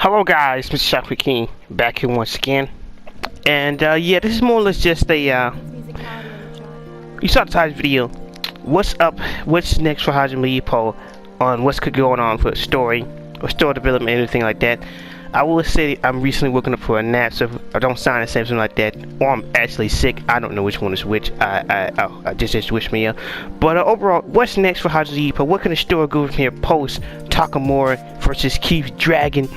Hello guys, Mr. Shockwave King back here once again, and yeah, this is more or less just a you saw the title video. What's up? What's next for Hajime Ippo on what's going on for a story or story development, anything like that? I will say I'm recently working up for a nap, so if I don't sound the same, something like that, or I'm actually sick. I don't know which one is which. I just wish me up. But overall, what's next for Hajime Ippo? What kind of story go from here post Takamura versus Keith Dragon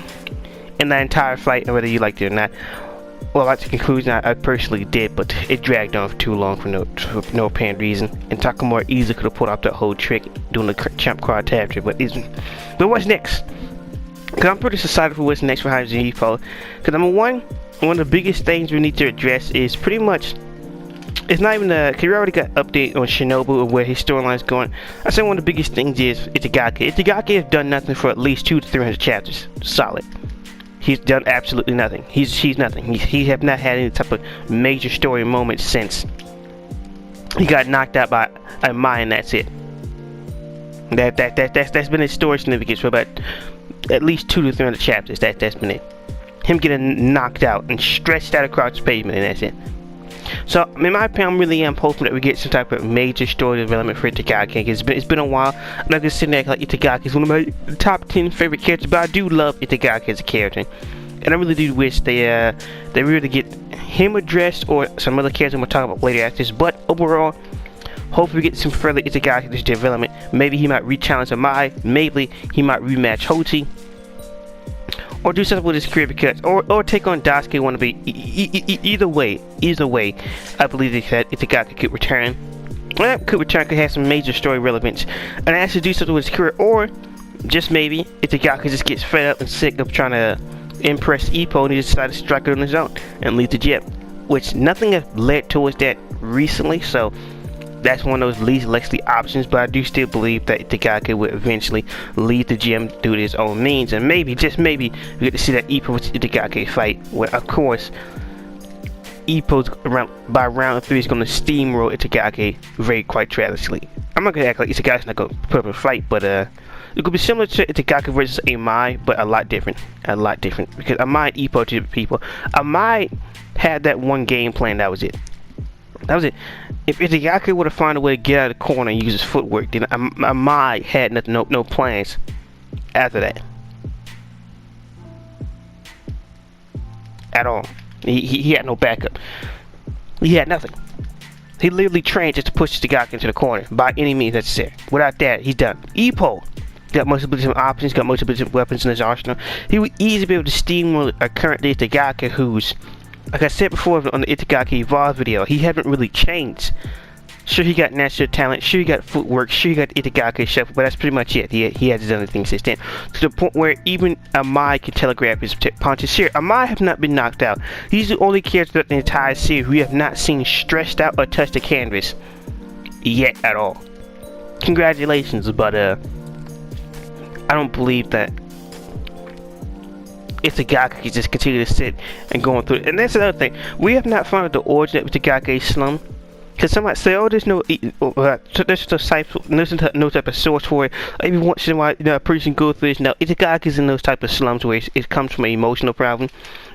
in that entire fight, and whether you liked it or not? Well, like the conclusion, I personally did, but it dragged on for too long for no apparent reason. And Takamura easily could have pulled off that whole trick doing the champ card after, but isn't. But what's next? Because I'm pretty excited for what's next for Hajime Ippo. Because number one of the biggest things we need to address is pretty much, it's not even because we already got update on Shinobu and where his storyline is going. I say one of the biggest things is Itagaki. Itagaki has done nothing for at least 200 to 300 chapters. Solid. He's done absolutely nothing. He's nothing. He have not had any type of major story moment since he got knocked out by a Mai, and that's it. That's been his story significance for about at least 200 to 300 chapters. That's been it. Him getting knocked out and stretched out across the pavement, and that's it. So, in my opinion, I'm really hoping that we get some type of major story development for Itagaki. It's been a while. I'm not just sitting there like Itagaki is one of my top 10 favorite characters, but I do love Itagaki as a character, and I really do wish they really get him addressed or some other characters we'll talk about later after this. But overall, hopefully we get some further Itagaki development. Maybe he might re-challenge Amai. Maybe he might rematch Hoti. Or do something with his career, because or take on Daisuke wannabe. Either way, I believe that Itagaki could return. Could have some major story relevance, and actually do something with his career. Or just maybe Itagaki just gets fed up and sick of trying to impress Ippo, and he just decided to strike it on his own and leave the gym. Which nothing has led towards that recently, so that's one of those least likely options, but I do still believe that Itagaki would eventually leave the gym through his own means, and maybe, just maybe, we get to see that Ippo vs Itagaki fight, where of course Ippo's by round 3 is going to steamroll Itagaki quite tragically. I'm not going to act like Itagaki's not going to put up a fight, but it could be similar to Itagaki versus Amai, but a lot different, because Amai and Ippo are two different people. Amai had that one game plan, that was it. If Itagaki would have found a way to get out of the corner and use his footwork, then Amai had no plans after that. At all. He had no backup. He had nothing. He literally trained just to push Itagaki into the corner by any means necessary. Without that, he's done. Ippo got multiple different options, got multiple different weapons in his arsenal. He would easily be able to steamroll a current Itagaki who's, like I said before on the Itagaki Evolve video, he hasn't really changed. Sure, he got natural talent, sure he got footwork, sure he got Itagaki shuffle, but that's pretty much it. He hasn't done anything since then. To the point where even Amai can telegraph his punches. Here, Amai have not been knocked out. He's the only character throughout the entire series we have not seen stressed out or touch the canvas yet at all. Congratulations, but I don't believe that Itagaki can just continue to sit and going through it. And that's another thing. We have not found out the origin of Itagaki's slum. Because somebody say, oh, there's no type of source for it. Every once in a while, a person goes through this. No, Itagaki's in those type of slums where it comes from an emotional problem.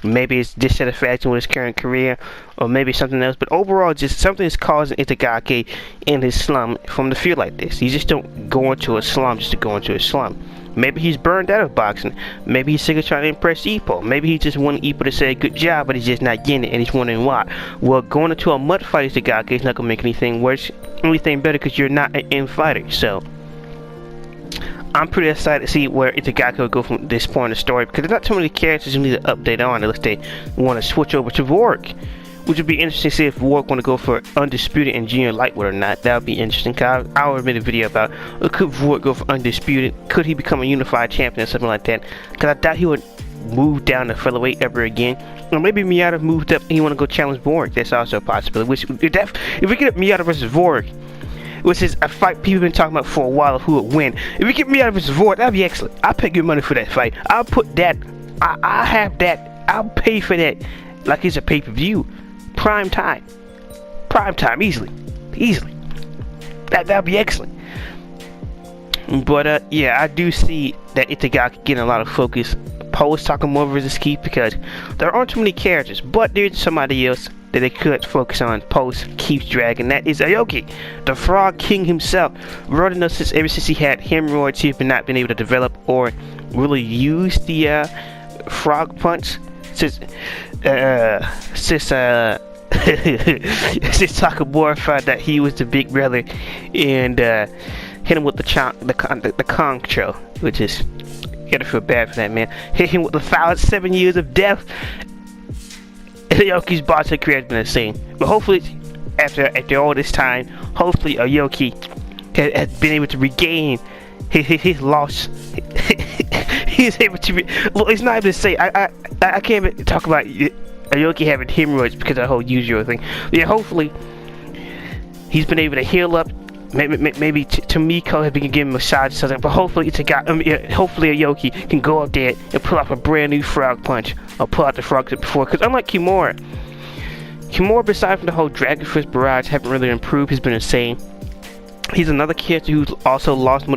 Maybe it's dissatisfaction with his current career, or maybe something else. But overall, just something is causing Itagaki in his slum from the feel like this. You just don't go into a slum just to go into a slum. Maybe he's burned out of boxing. Maybe he's sick of trying to impress Ippo. Maybe he just wanted Ippo to say good job, but he's just not getting it, and he's wondering why. Well, going into a mud fight as Itagaki is not going to make anything worse, anything better, because you're not an in fighter. So, I'm pretty excited to see where Itagaki will go from this point in the story, because there's not too many characters you need to update on unless they want to switch over to Vork. Which would be interesting to see if Vork want to go for Undisputed and Junior Lightweight or not. That would be interesting. Cause I would have made a video about, could Vork go for Undisputed? Could he become a unified champion or something like that? Because I doubt he would move down to featherweight ever again. Or maybe Miata moved up and he want to go challenge Vork. That's also a possibility. Which, if we get Miata versus Vork, which is a fight people have been talking about for a while of who would win. If we get Miata versus Vork, that'd be excellent. I'll pay good money for that fight. I'll put that, I'll have that, I'll pay for that like it's a pay-per-view. Prime time, easily. That'd be excellent. But yeah, I do see that Itagaki getting a lot of focus post Takamura versus Keith because there aren't too many characters, but there's somebody else that they could focus on post Keith's dragon. That is Aoki, the Frog King himself. Running us ever since he had hemorrhoids, he's not been able to develop or really use the frog punch since Takamura found that he was the big brother and hit him with the concho, which is, you gotta feel bad for that man. Hit him with the foul 7 years of death. And Aoki's boxing career has been insane. But hopefully, after all this time, hopefully Aoki has been able to regain his loss. He's able to. Well, it's not even to say. I can't even talk about Aoki having hemorrhoids because of the whole Yujiro thing. Yeah, hopefully he's been able to heal up. Maybe Tomiko has been giving him a massage or something, but hopefully it's a guy. Hopefully Aoki can go up there and pull off a brand new frog punch or pull out the frogs before. Because unlike Kimura, besides from the whole Dragonfish barrage, haven't really improved. He's been insane. He's another character who's also lost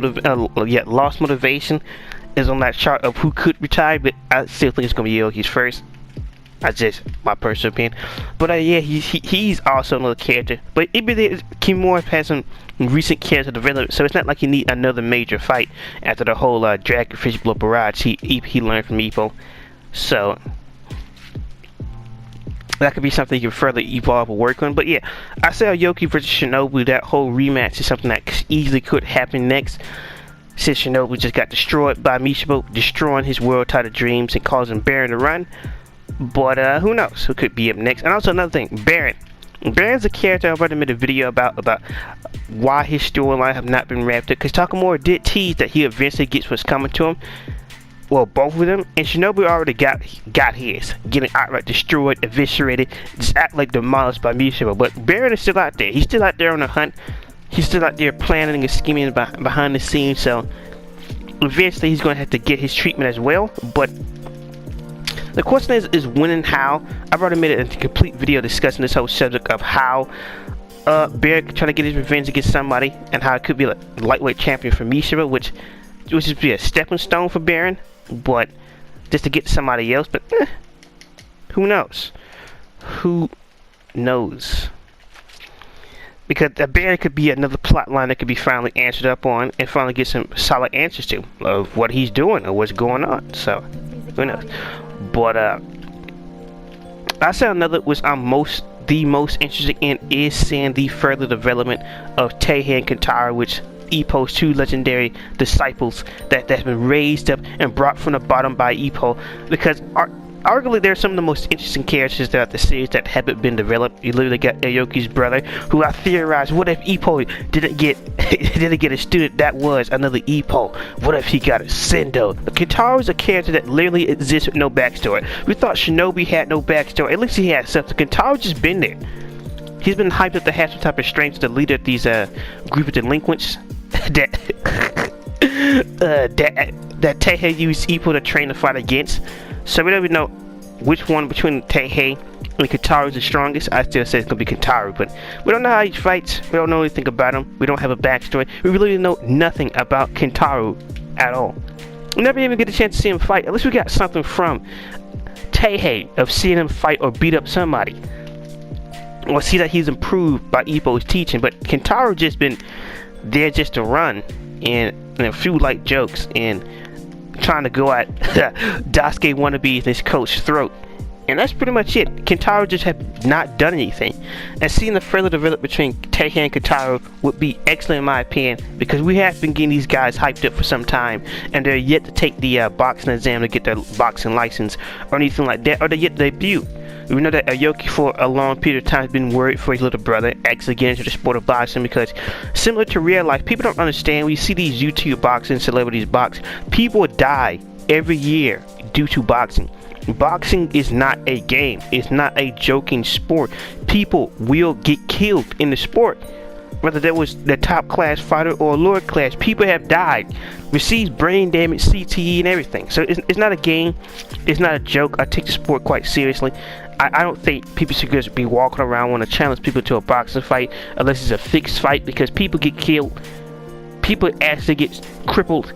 motivation. Is on that chart of who could retire, but I still think it's gonna be Aoki's first. That's just my personal opinion. But yeah, he's also another character. But even Kimura has some recent character development, so it's not like you need another major fight after the whole Dragonfish Blow barrage he learned from Ippo. So that could be something you can further evolve or work on. But yeah, I say Aoki versus Shinobu, that whole rematch is something that easily could happen next. Since Shinobu just got destroyed by Mishima, destroying his world title dreams and causing Baron to run. But who knows who could be up next. And also another thing, Baron. Baron's a character I've already made a video about why his storyline have not been wrapped up. Because Takamura did tease that he eventually gets what's coming to him. Well, both of them. And Shinobu already got his. Getting outright destroyed, eviscerated, just act like demolished by Mishima. But Baron is still out there. He's still out there on the hunt. He's still out there planning and scheming behind the scenes, so eventually he's going to have to get his treatment as well. But the question is when and how. I've already made a complete video discussing this whole subject of how Baron trying to get his revenge against somebody and how it could be like a lightweight champion for Mishima, which would just be a stepping stone for Baron, but just to get to somebody else. But who knows? Who knows? Because the Baron could be another plot line that could be finally answered up on and finally get some solid answers to of what he's doing or what's going on. So, who knows? But I said another was I'm the most interested in is seeing the further development of Teihei and Kentaro, which Ippo's two legendary disciples that's been raised up and brought from the bottom by Ippo, because arguably they're some of the most interesting characters throughout the series that haven't been developed. You literally got Aoki's brother, who I theorized, what if Ippo didn't get a student that was another Ippo? What if he got a Sendo? Kentaro is a character that literally exists with no backstory. We thought Shinobi had no backstory. At least he had something. Kentaro's just been there. He's been hyped up to have some type of strength, the leader of these group of delinquents that Teihei used Ippo to train to fight against. So we don't even know which one between Teihei and Kentaro is the strongest. I still say it's gonna be Kentaro, but we don't know how he fights. We don't know anything about him. We don't have a backstory. We really know nothing about Kentaro at all. We never even get a chance to see him fight. At least we got something from Teihei of seeing him fight or beat up somebody, or see that he's improved by Ippo's teaching. But Kentaro just been there just to run and a few light jokes and trying to go at Daisuke wannabe in his coach's throat, and that's pretty much it. Kentaro just have not done anything, and seeing the further development between Teihei and Kentaro would be excellent in my opinion, because we have been getting these guys hyped up for some time, and they're yet to take the boxing exam to get their boxing license or anything like that, or they're yet to debut. We know that Aoki for a long period of time has been worried for his little brother actually getting into the sport of boxing, because similar to real life, people don't understand. We see these YouTube boxing celebrities box, people die every year due to boxing. Boxing is not a game. It's not a joking sport. People will get killed in the sport. Whether that was the top class fighter or lower class, people have died, received brain damage, CTE, and everything. So it's not a game. It's not a joke. I take the sport quite seriously. I don't think people should just be walking around want to challenge people to a boxing fight unless it's a fixed fight, because people get killed. People actually get crippled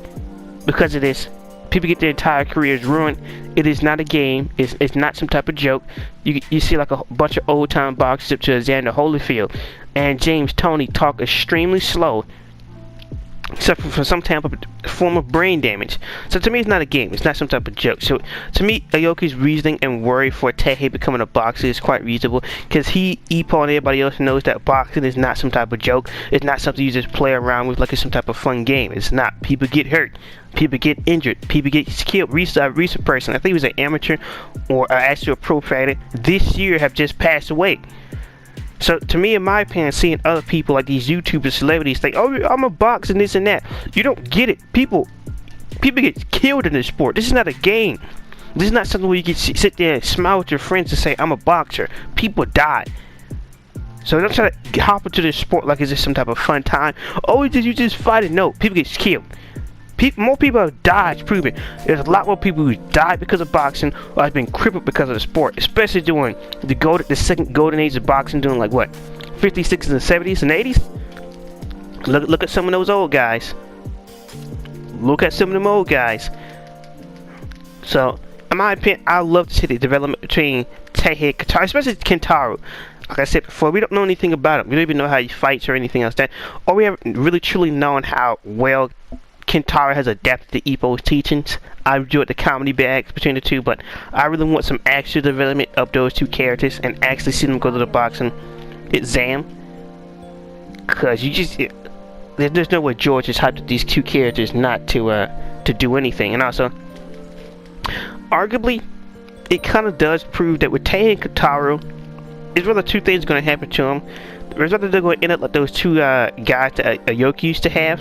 because of this. People get their entire careers ruined. It is not a game. It's not some type of joke. You see like a bunch of old time boxers up to Xander Holyfield and James Toney talk extremely slow, suffering from some type of form of brain damage. So to me, it's not a game. It's not some type of joke. So to me, Aoki's reasoning and worry for Teihei becoming a boxer is quite reasonable, because Ippo and everybody else knows that boxing is not some type of joke. It's not something you just play around with like it's some type of fun game. It's not. People get hurt. People get injured. People get killed. Recent person, I think he was an amateur or actually a pro fighter, this year have just passed away. So to me, in my opinion, seeing other people like these YouTubers, celebrities think, oh, I'm a boxer and this and that. You don't get it. People get killed in this sport. This is not a game. This is not something where you can sit there and smile with your friends and say, I'm a boxer. People die. So don't try to hop into this sport like it's just some type of fun time. Oh, you just fight it. No, people get killed. More people have died to prove it. There's a lot more people who died because of boxing or have been crippled because of the sport, especially during the second golden age of boxing, during like what, 50s, 60s, and 70s and 80s. Look at some of those old guys. Look at some of them old guys. So, in my opinion, I love to see the development between Teihei and Kentaro, especially Kentaro. Like I said before, we don't know anything about him. We don't even know how he fights or anything else. Or we haven't really truly known how well Kentaro has adapted to Ippo's teachings. I enjoyed the comedy bags between the two, but I really want some actual development of those two characters and actually see them go to the boxing exam. Cause there's no way George has hyped these two characters not to do anything. And also, arguably, it kind of does prove that with Teihei and Kentaro, there's rather two things going to happen to them. There's rather they're going to end up like those two guys that Aoki used to have.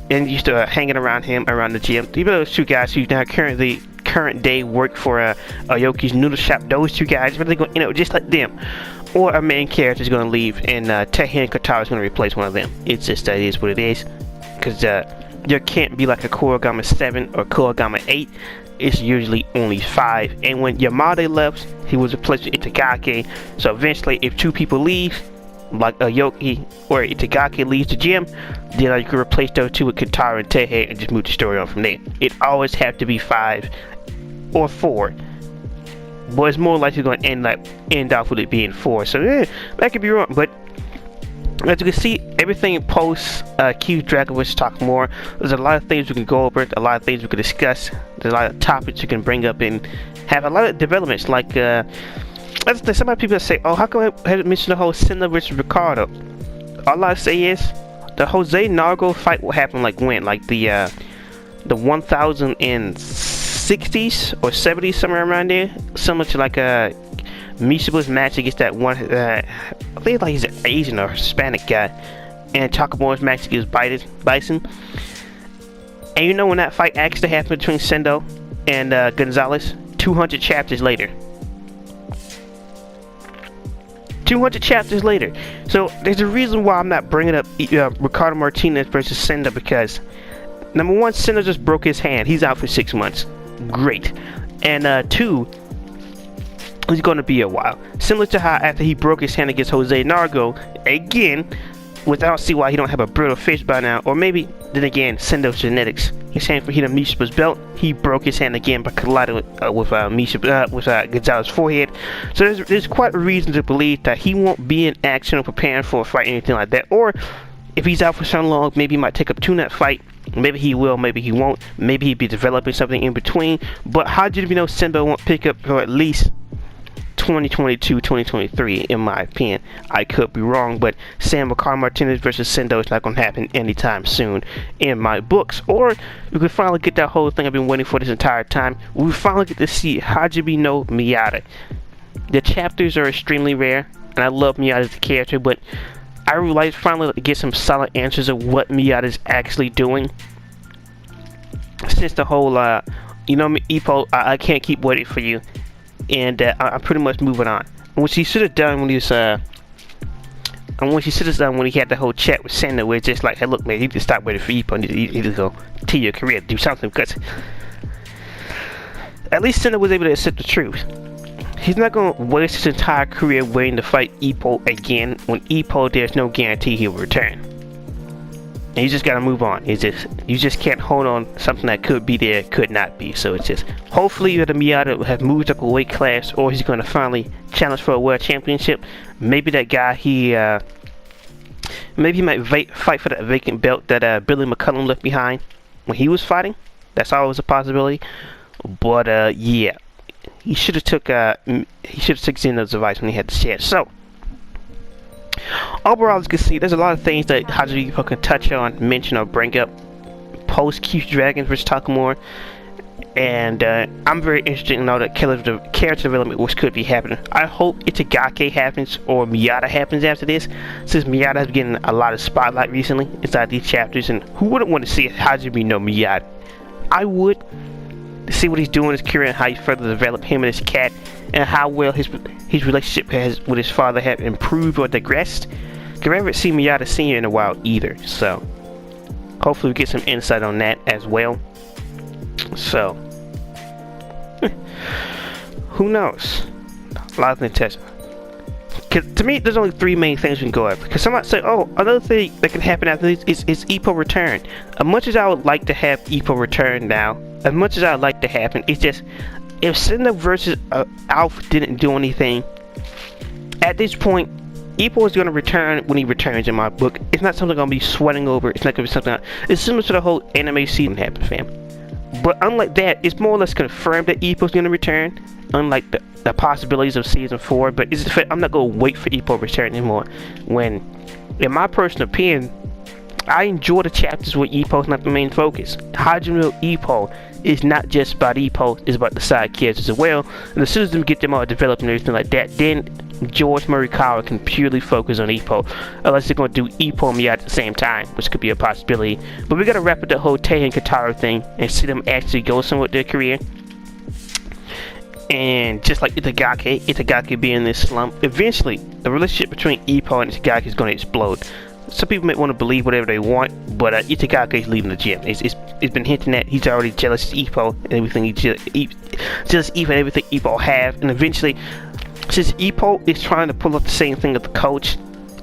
And used to hanging around him around the gym. Even those two guys who now current day work for Aoki's noodle shop, those two guys, they're going to end up just like them. Or a main character is going to leave and Teihei and Kentaro is going to replace one of them. It's just that it is what it is. Because there can't be like a Kurogama 7 or Kurogama 8. It's usually only 5. And when Yamada left, he was replaced with Itagaki. So eventually, if two people leave, like Aoki or Itagaki leaves the gym, then you can replace those two with Kentaro and Teihei and just move the story on from there. It always have to be 5 or 4, but it's more likely going to end off with it being 4. So that could be wrong, but as you can see, everything post Q Dragon vs Takamura, there's a lot of things we can go over, a lot of things we can discuss, there's a lot of topics you can bring up and have a lot of developments like there's some people that say, oh, how come I haven't mentioned the whole Senna versus Ricardo? All I say is the Jose Nargo fight will happen like when? Like the 1060s or 70s, somewhere around there. Similar to like Mishiba's match against that one, I think like he's an Asian or Hispanic guy. And Takamura's match against Bison. And you know when that fight actually happened between Sendo and Gonzalez? 200 chapters later. 200 chapters later. So there's a reason why I'm not bringing up Ricardo Martinez versus Senda, because number one, Senda just broke his hand. He's out for 6 months. Great. And 2, he's going to be a while. Similar to how after he broke his hand against Jose Nargo, again, I don't see why he don't have a brittle fist by now. Or maybe, then again, Sendo's genetics. His hand for hitting Mishiba's belt, he broke his hand again by colliding with Gonzalez's forehead. So there's quite a reason to believe that he won't be in action or preparing for a fight, anything like that. Or if he's out for so long, maybe he might take up to that fight. Maybe he will, maybe he won't. Maybe he'd be developing something in between. But how do you know Sendo won't pick up for at least 2022, 2023, in my opinion? I could be wrong, but Sam Ricardo Martinez versus Sendo is not going to happen anytime soon in my books. Or we could finally get that whole thing I've been waiting for this entire time. We finally get to see Hajime no Miyata. The chapters are extremely rare, and I love Miyata as a character, but I would like finally to get some solid answers of what Miyata is actually doing. Since the whole, Ippo, I can't keep waiting for you. And I'm pretty much moving on. What she should have done when he was, when he had the whole chat with Senda, where it's just like, hey, look, man, you need to stop waiting for Ippo. You need to go to your career, do something, because at least Senda was able to accept the truth. He's not going to waste his entire career waiting to fight Ippo again when Ippo, there's no guarantee he'll return. and you just gotta move on. It's just, you just can't hold on something that could be there, could not be. So it's just, hopefully the Miyata will have moved up a weight class, or he's gonna finally challenge for a world championship. Maybe that guy, maybe he might fight for that vacant belt that Billy McCullum left behind when he was fighting. That's always a possibility. But yeah, he should have took Zeno's advice when he had the chance. So overall, as you can see, there's a lot of things that Hajime can touch on, mention, or bring up post Keith Dragons vs Takamura. And I'm very interested in all the character development which could be happening. I hope Itagaki happens or Miyata happens after this, since Miyata has been getting a lot of spotlight recently inside these chapters. And who wouldn't want to see Hajime no Miyata? I would, to see what he's doing in his career and how he further developed him and his cat, and how well his relationship with his father have improved or digressed. Because I haven't seen Miyata Senior in a while either, so hopefully we get some insight on that as well. So who knows? A lot of things to touch. Because to me, there's only three main things we can go after. Because some might say, oh, another thing that can happen after this is Ippo return. As much as I would like to have Ippo return now, as much as I would like to happen, it's just, if Senna versus Alf didn't do anything, at this point, Ippo is going to return when he returns in my book. It's not something I'm going to be sweating over. It's not going to be something. It's similar to the whole anime season happened, fam. But unlike that, it's more or less confirmed that Ippo's going to return. Unlike the possibilities of season 4, but it's the fact I'm not going to wait for Ippo to return anymore. When, in my personal opinion, I enjoy the chapters where Ippo's not the main focus. Hajime Ippo is not just about Ippo, it's about the side characters as well. And as soon as we get them all developed and everything like that, then George Morikawa can purely focus on Ippo. Unless they're going to do Ippo and Miyata at the same time, which could be a possibility. But we got to wrap up the whole Tei and Katara thing and see them actually go somewhere with their career. And just like Itagaki being in this slump, eventually the relationship between Ippo and Itagaki is going to explode. Some people might want to believe whatever they want, but Itagaki is leaving the gym. It's been hinting that he's already jealous of Ippo and everything. Jealous Ippo and everything Ippo have, and eventually, since Ippo is trying to pull up the same thing as the coach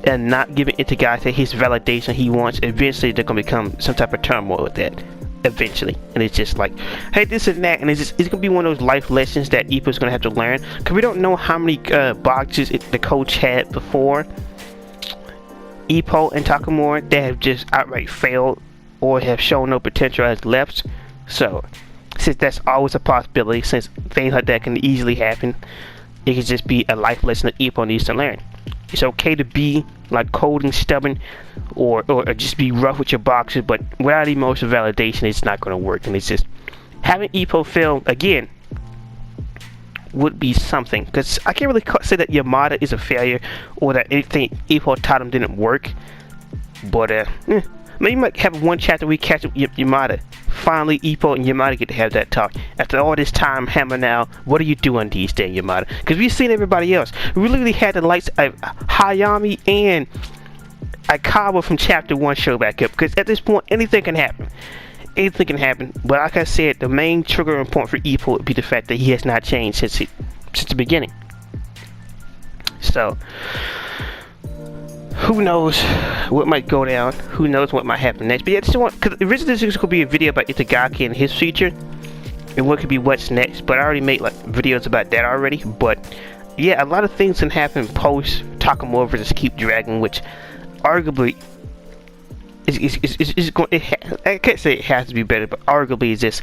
and not giving Itagaki his validation he wants, eventually they're going to become some type of turmoil with that. Eventually, and it's just like, hey, this and that, and it's gonna be one of those life lessons that Ippo's gonna have to learn, because we don't know how many boxes the coach had before Ippo and Takamura that have just outright failed or have shown no potential as left. So since that's always a possibility, since things like that can easily happen, it could just be a life lesson that Ippo needs to learn. It's okay to be like cold and stubborn, or just be rough with your boxers, but without emotional validation, it's not going to work. And it's just, having Ippo fail again would be something, because I can't really say that Yamada is a failure or that anything Ippo taught him didn't work. But maybe you might have one chapter we catch up Yamada. Finally, Ippo and Yamada get to have that talk. After all this time, Hammer now, what are you doing these days, Yamada? Because we've seen everybody else. We literally had the likes of Hayami and Akawa from chapter 1 show back up. Because at this point, anything can happen. Anything can happen. But like I said, the main triggering point for Ippo would be the fact that he has not changed since the beginning. So who knows what might go down? Who knows what might happen next? But yeah, I just want, because originally this was going to be a video about Itagaki and his future and what could be what's next. But I already made like videos about that already. But yeah, a lot of things can happen post Takamura versus Keep Dragon, which arguably is going. I can't say it has to be better, but arguably is just.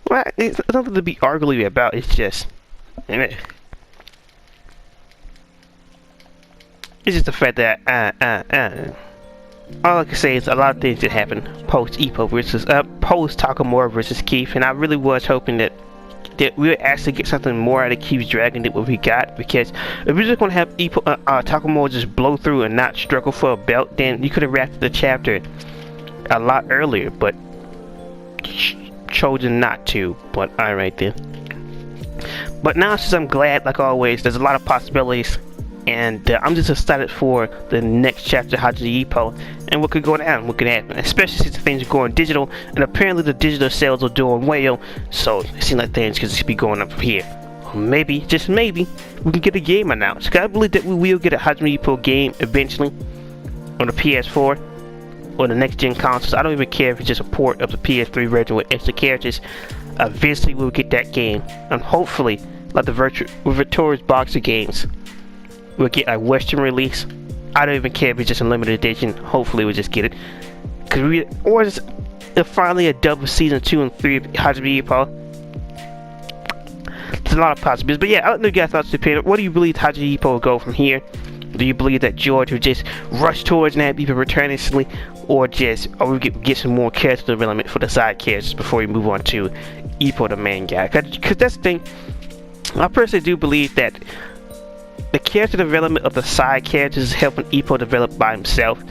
Well, it's nothing to be arguably about. It's just. It's just the fact that all I can say is a lot of things that happen post Ippo versus post Takamura versus Keith, and I really was hoping that we'll actually get something more out of Keith's Dragon than what we got, because if we're just gonna have Takamura just blow through and not struggle for a belt, then you could have wrapped the chapter a lot earlier, but chosen not to. But alright then. But now, since I'm glad, like always, there's a lot of possibilities. And I'm just excited for the next chapter, Hajime Ippo, and what could go down, what could happen, especially since things are going digital, and apparently the digital sales are doing well, so it seems like things could be going up from here. Or maybe, just maybe, we can get a game announced. 'Cause I believe that we will get a Hajime Ippo game eventually. on the PS4 or the next gen consoles. I don't even care if it's just a port of the PS3 version with extra characters. Eventually we'll get that game, and hopefully like the Victoria's Boxer games, we'll get a Western release. I don't even care if it's just a limited edition. Hopefully we'll just get it, or just finally a double season 2 and 3 of Hajime Ippo. There's a lot of possibilities, but yeah, I don't know your thoughts. What do you believe Hajime Ippo will go from here? Do you believe that George will just rush towards and have people return instantly, or we get some more character development for the side characters before we move on to Ippo, the main guy? Because that's the thing. I personally do believe that the character development of the side characters is helping Ippo develop by himself,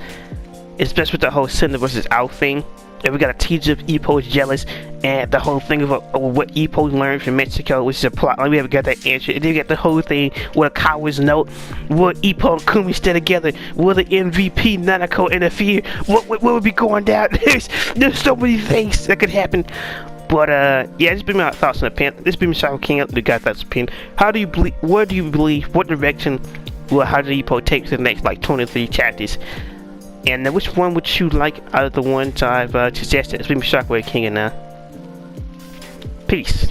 especially with the whole Cinder versus Out thing. And we got a teaser of Ippo is jealous, and the whole thing of what Ippo learned from Mexico, which is a plot. We haven't got that answer. And then we got the whole thing with a coward's note. Will Ippo and Kumi stay together? Will the MVP Nanako interfere? What would be going down? There's so many things that could happen. But yeah, this been my thoughts on the pen. This been Shadow King up the guy thoughts pen. How do you believe? What do you believe? What direction will Hajime Ippo take to the next like 23 chapters? And which one would you like out of the ones I've suggested? It's been Shockwave King, and peace.